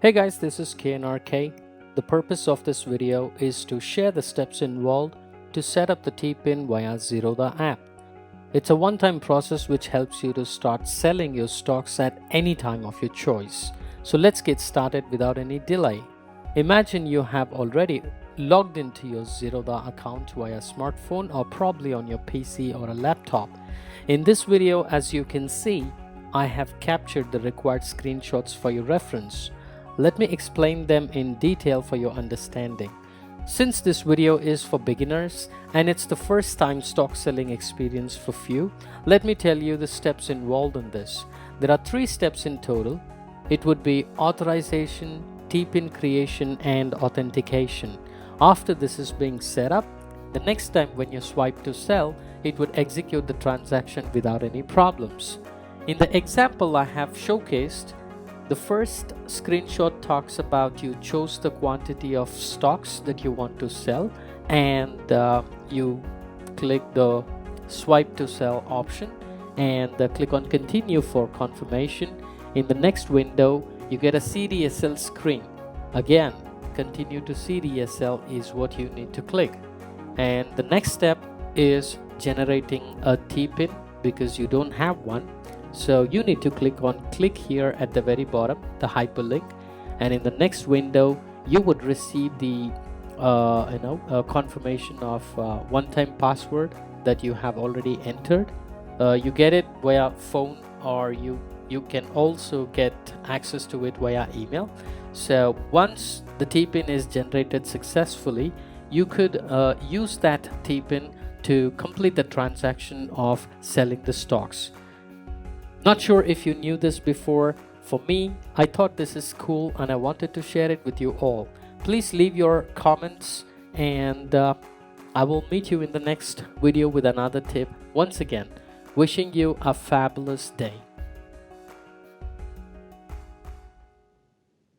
Hey guys, this is KNRK. The purpose of this video is to share the steps involved to set up the TPIN via Zerodha app. It's a one-time process which helps you to start selling your stocks at any time of your choice. So let's get started without any delay. Imagine you have already logged into your Zerodha account via smartphone or probably on your PC or a laptop. In this video, as you can see, I have captured the required screenshots for your reference. Let me explain them in detail for your understanding. Since this video is for beginners and it's the first time stock selling experience for few, let me tell you the steps involved in this. There are 3 steps in total. It would be authorization, TPIN creation and authentication. After this is being set up, the next time when you swipe to sell, it would execute the transaction without any problems. In the example I have showcased, the first screenshot talks about you chose the quantity of stocks that you want to sell and you click the swipe to sell option and click on continue for confirmation. In the next window, you get a CDSL screen. Again, continue to CDSL is what you need to click. And the next step is generating a TPIN because you don't have one. So you need to click here at the very bottom, the hyperlink, and in the next window you would receive the confirmation of one-time password that you have already entered. You get it via phone, or you can also get access to it via email. So once the TPIN is generated successfully, you could use that TPIN to complete the transaction of selling the stocks. Not sure if you knew this before. For me, I thought this is cool and I wanted to share it with you all. Please leave your comments and I will meet you in the next video with another tip. Once again, wishing you a fabulous day.